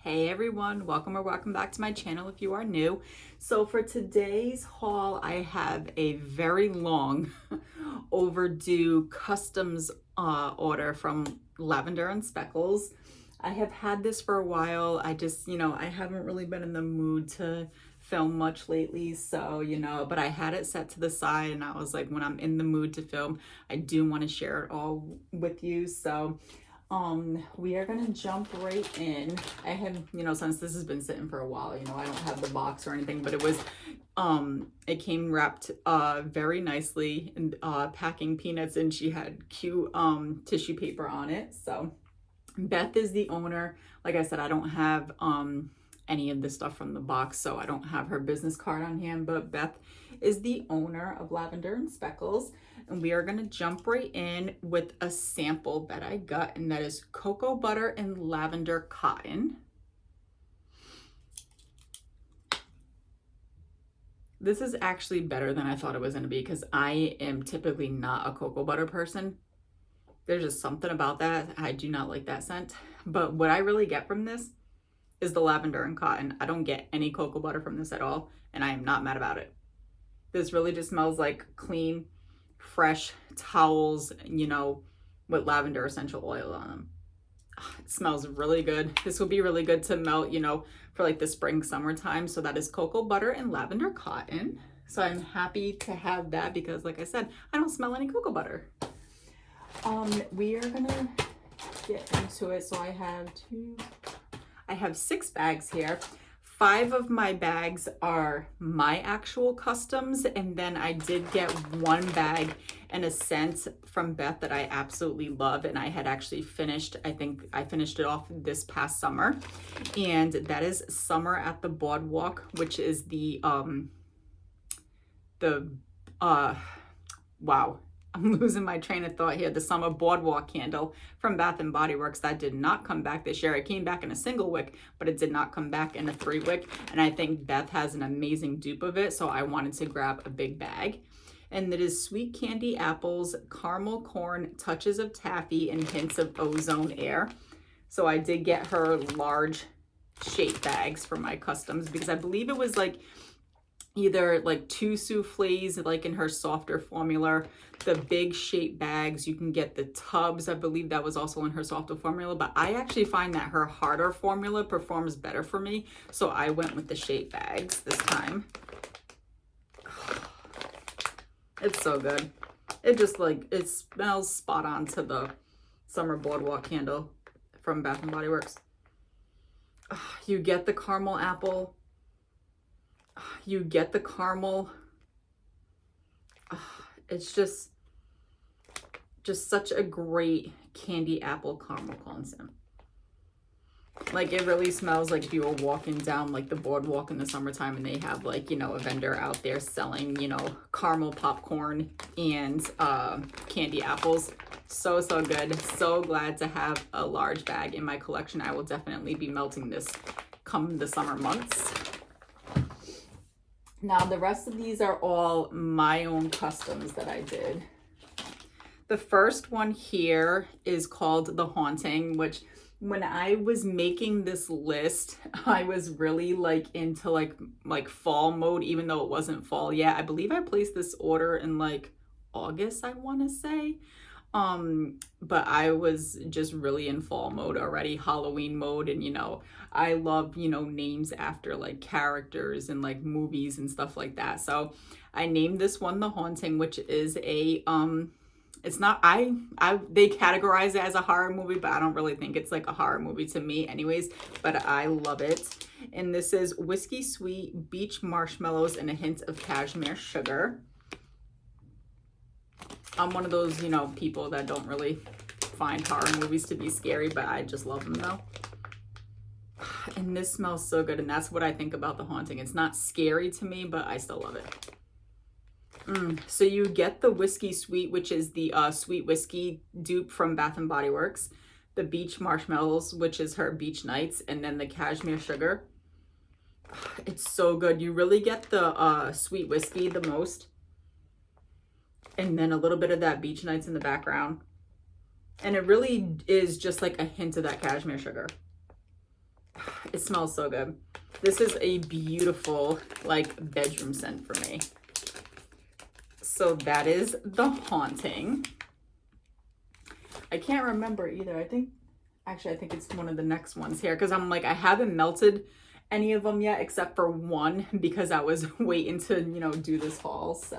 Hey everyone, welcome or welcome back to my channel if you are new. So for today's haul, I have a very long overdue customs order from Lavender and Speckles. I have had this for a while. I just, I haven't really been in the mood to film much lately. So, but I had it set to the side and I was like, when I'm in the mood to film, I do want to share it all with you. So we are gonna jump right in. I have, since this has been sitting for a while, I don't have the box or anything, but it came wrapped very nicely in packing peanuts, and she had cute tissue paper on it. So Beth is the owner. Like I said, I don't have any of the stuff from the box, so I don't have her business card on hand, but Beth is the owner of Lavender and Speckles, and we are going to jump right in with a sample that I got, and that is cocoa butter and lavender cotton. This is actually better than I thought it was going to be because I am typically not a cocoa butter person. There's just something about that. I do not like that scent, but what I really get from this is the lavender and cotton. I don't get any cocoa butter from this at all, and I am not mad about it. This really just smells like clean, fresh towels, with lavender essential oil on them. It smells really good. This will be really good to melt, for like the spring, summertime. So that is cocoa butter and lavender cotton. So I'm happy to have that because, like I said, I don't smell any cocoa butter. We are gonna get into it. So I have 6 bags here. 5 of my bags are my actual customs, and then I did get 1 bag and a scent from Beth that I absolutely love, and I had actually finished, I think I finished it off this past summer, and that is Summer at the Boardwalk, which is wow, I'm losing my train of thought here. The Summer Boardwalk candle from Bath and Body Works that did not come back this year. It came back in a single wick, but it did not come back in a 3 wick. And I think Beth has an amazing dupe of it, so I wanted to grab a big bag. And it is sweet candy apples, caramel corn, touches of taffy, and hints of ozone air. So I did get her large shape bags for my customs because I believe it was like either like 2 souffles like in her softer formula, the big shape bags, you can get the tubs, I believe that was also in her softer formula, but I actually find that her harder formula performs better for me, so I went with the shape bags this time. It's so good. It just it smells spot on to the Summer Boardwalk candle from Bath and Body Works. You get the caramel apple, you get the caramel. It's just such a great candy apple caramel concept. Like, it really smells like if you were walking down like the boardwalk in the summertime and they have like, a vendor out there selling, caramel popcorn and candy apples. So good. So glad to have a large bag in my collection. I will definitely be melting this come the summer months. Now, the rest of these are all my own customs that I did. The first one here is called The Haunting, which when I was making this list, I was really into like fall mode, even though it wasn't fall yet. I believe I placed this order in like August, I want to say. But I was just really in fall mode already, Halloween mode, and I love, names after like characters and like movies and stuff like that. So I named this one The Haunting, which is a it's not, they categorize it as a horror movie, but I don't really think it's like a horror movie to me anyways, but I love it. And this is whiskey sweet, beach marshmallows, and a hint of cashmere sugar. I'm one of those, people that don't really find horror movies to be scary, but I just love them though. And this smells so good, and that's what I think about The Haunting. It's not scary to me, but I still love it. So you get the whiskey sweet, which is the sweet whiskey dupe from Bath and Body Works, the beach marshmallows, which is her beach nights, and then the cashmere sugar. It's so good. You really get the sweet whiskey the most, and then a little bit of that beach nights in the background, and it really is just like a hint of that cashmere sugar. It smells so good. This is a beautiful, like, bedroom scent for me. So that is The Haunting. I can't remember either. I think it's one of the next ones here, because I'm like, I haven't melted any of them yet except for one, because I was waiting to, you know, do this haul. So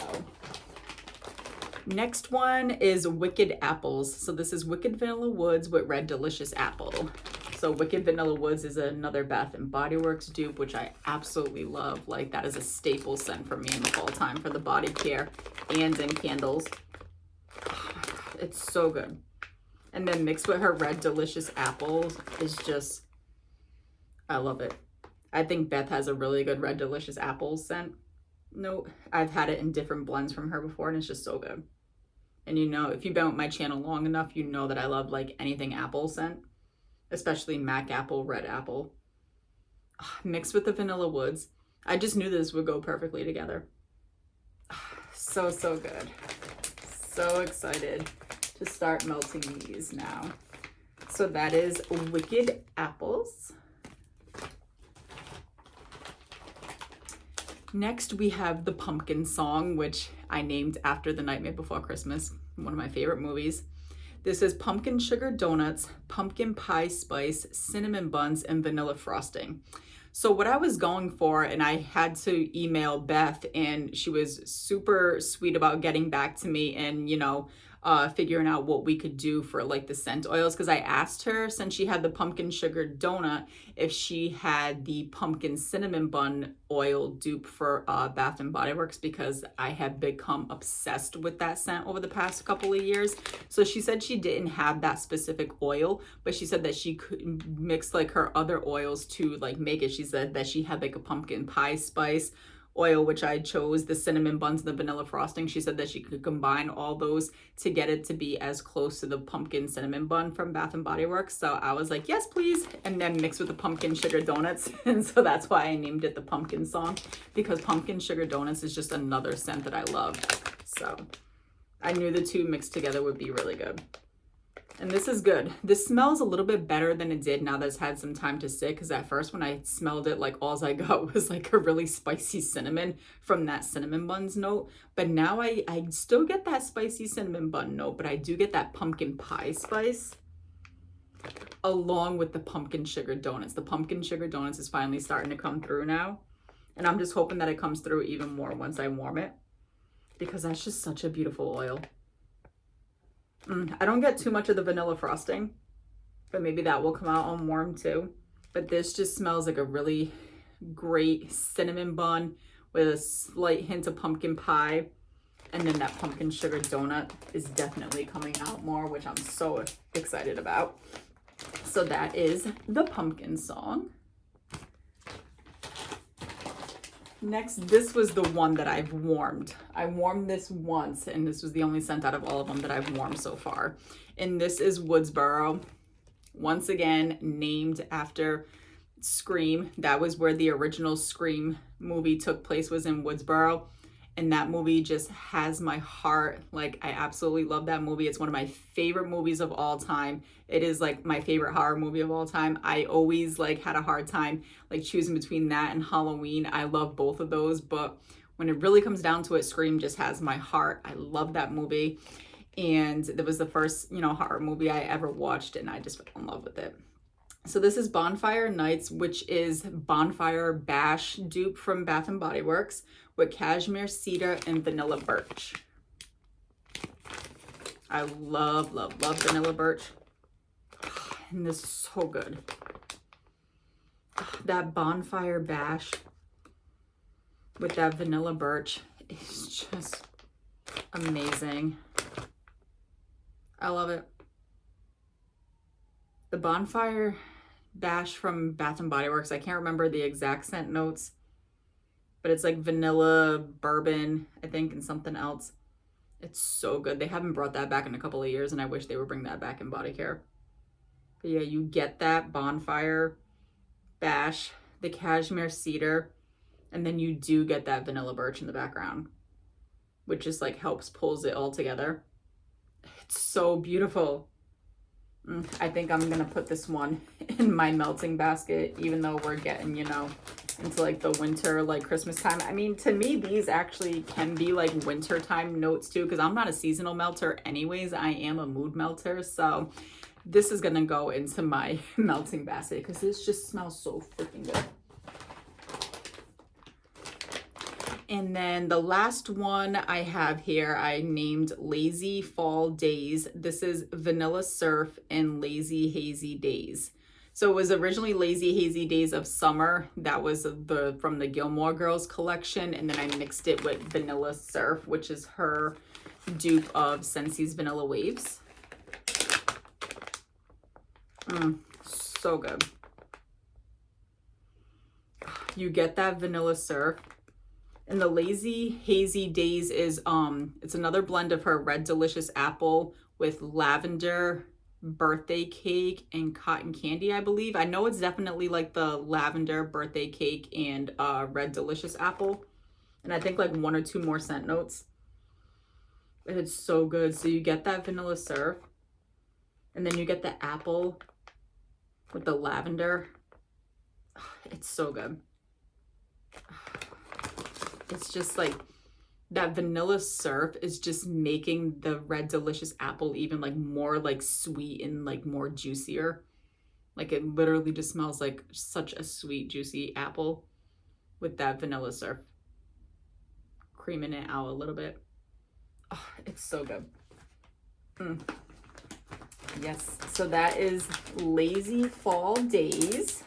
next one is Wicked Apples. So this is Wicked Vanilla Woods with Red Delicious Apple. So Wicked Vanilla Woods is another Bath and Body Works dupe, which I absolutely love. Like, that is a staple scent for me in the fall time for the body care and in candles. Oh my God, it's so good. And then mixed with her Red Delicious Apples is just, I love it. I think Beth has a really good Red Delicious Apples scent. No, I've had it in different blends from her before, and it's just so good. And you know, if you've been with my channel long enough, you know that I love like anything apple scent, especially Mac Apple, Red Apple. Mixed with the Vanilla Woods. I just knew this would go perfectly together. So, so good. So excited to start melting these now. So that is Wicked Apples. Next we have The Pumpkin Song, which I named after The Nightmare Before Christmas, one of my favorite movies. This is pumpkin sugar donuts, pumpkin pie spice, cinnamon buns, and vanilla frosting. So what I was going for, and I had to email Beth, and she was super sweet about getting back to me and, you know, figuring out what we could do for like the scent oils, because I asked her, since she had the pumpkin sugar donut, if she had the pumpkin cinnamon bun oil dupe for Bath and Body Works, because I have become obsessed with that scent over the past couple of years. So she said she didn't have that specific oil, but she said that she could mix like her other oils to like make it. She said that she had like a pumpkin pie spice oil, which I chose, the cinnamon buns and the vanilla frosting. She said that she could combine all those to get it to be as close to the pumpkin cinnamon bun from Bath and Body Works. So I was like, yes, please. And then mixed with the pumpkin sugar donuts. And so that's why I named it The Pumpkin Song, because pumpkin sugar donuts is just another scent that I love. So I knew the two mixed together would be really good. And this is good. This smells a little bit better than it did now that it's had some time to sit, because at first when I smelled it, like all I got was like a really spicy cinnamon from that cinnamon buns note. But now I still get that spicy cinnamon bun note, but I do get that pumpkin pie spice along with the pumpkin sugar donuts. The pumpkin sugar donuts is finally starting to come through now. And I'm just hoping that it comes through even more once I warm it, because that's just such a beautiful oil. I don't get too much of the vanilla frosting, but maybe that will come out on warm too. But this just smells like a really great cinnamon bun with a slight hint of pumpkin pie. And then that pumpkin sugar donut is definitely coming out more, which I'm so excited about. So that is The Pumpkin Song. Next, this was the one that I've warmed. I warmed this once, and this was the only scent out of all of them that I've warmed so far. And this is Woodsboro. Once again, named after Scream. That was where the original Scream movie took place, was in Woodsboro. And that movie just has my heart. Like, I absolutely love that movie. It's one of my favorite movies of all time. It is like my favorite horror movie of all time. I always like had a hard time like choosing between that and Halloween. I love both of those, but when it really comes down to it, Scream just has my heart. I love that movie. And it was the first, you know, horror movie I ever watched, and I just fell in love with it. So this is Bonfire Nights, which is Bonfire Bash dupe from Bath and Body Works with cashmere cedar and vanilla birch. I love, love, love vanilla birch. And this is so good. That Bonfire Bash with that vanilla birch is just amazing. I love it. The Bonfire Bash from Bath and Body Works, I can't remember the exact scent notes, but it's like vanilla, bourbon, I think, and something else. It's so good. They haven't brought that back in a couple of years, and I wish they would bring that back in body care. But yeah, you get that Bonfire Bash, the cashmere cedar, and then you do get that vanilla birch in the background, which just like helps pulls it all together. It's so beautiful. I think I'm gonna put this one in my melting basket, even though we're getting, you know, into like the winter, like Christmas time. I mean, to me, these actually can be like wintertime notes too, because I'm not a seasonal melter anyways. I am a mood melter. So this is gonna go into my melting basket because this just smells so freaking good. And then the last one I have here, I named Lazy Fall Days. This is Vanilla Surf and Lazy Hazy Days. So it was originally Lazy Hazy Days of Summer. That was from the Gilmore Girls collection. And then I mixed it with Vanilla Surf, which is her dupe of Scentsi's Vanilla Waves. So good. You get that Vanilla Surf. And the Lazy Hazy Days is it's another blend of her Red Delicious Apple with lavender, birthday cake, and cotton candy, I believe. I know it's definitely like the lavender, birthday cake, and Red Delicious Apple. And I think like one or two more scent notes. It's so good. So you get that Vanilla Surf, and then you get the apple with the lavender. It's so good. It's just like that Vanilla Surf is just making the Red Delicious Apple even like more like sweet and like more juicier. Like it literally just smells like such a sweet, juicy apple with that Vanilla Surf. Creaming it out a little bit. Oh, it's so good. Yes, so that is Lazy Fall Days.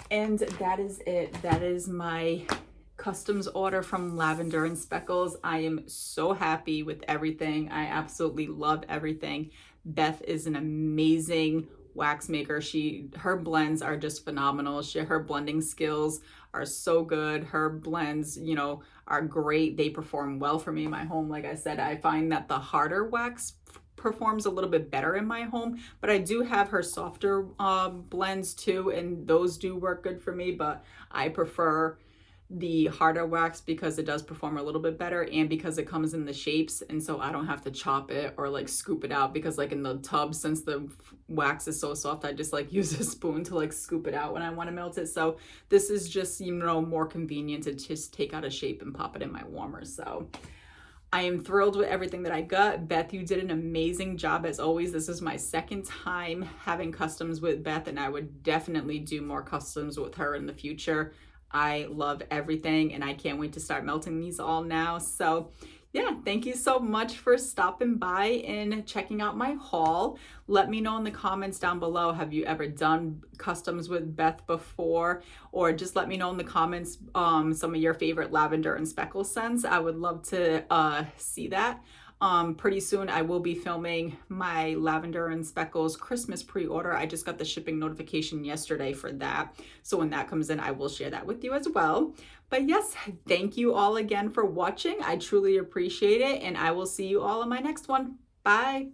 And that is it. That is my customs order from Lavender and Speckles. I am so happy with everything. I absolutely love everything. Beth is an amazing wax maker. Her blends are just phenomenal. Her blending skills are so good. Her blends, you know, are great. They perform well for me in my home. Like I said, I find that the harder wax performs a little bit better in my home, but I do have her softer blends too, and those do work good for me, but I prefer the harder wax because it does perform a little bit better, and because it comes in the shapes, and so I don't have to chop it or like scoop it out, because like in the tub, since the wax is so soft, I just like use a spoon to like scoop it out when I want to melt it. So this is just, you know, more convenient to just take out a shape and pop it in my warmer. So I am thrilled with everything that I got. Beth, you did an amazing job as always. This is my second time having customs with Beth, and I would definitely do more customs with her in the future. I love everything, and I can't wait to start melting these all now. So yeah, thank you so much for stopping by and checking out my haul. Let me know in the comments down below, have you ever done customs with Beth before? Or just let me know in the comments some of your favorite Lavender and Speckles scents. I would love to see that. Pretty soon I will be filming my Lavender and Speckles Christmas pre-order. I just got the shipping notification yesterday for that. So when that comes in, I will share that with you as well. But yes, thank you all again for watching. I truly appreciate it, and I will see you all in my next one. Bye.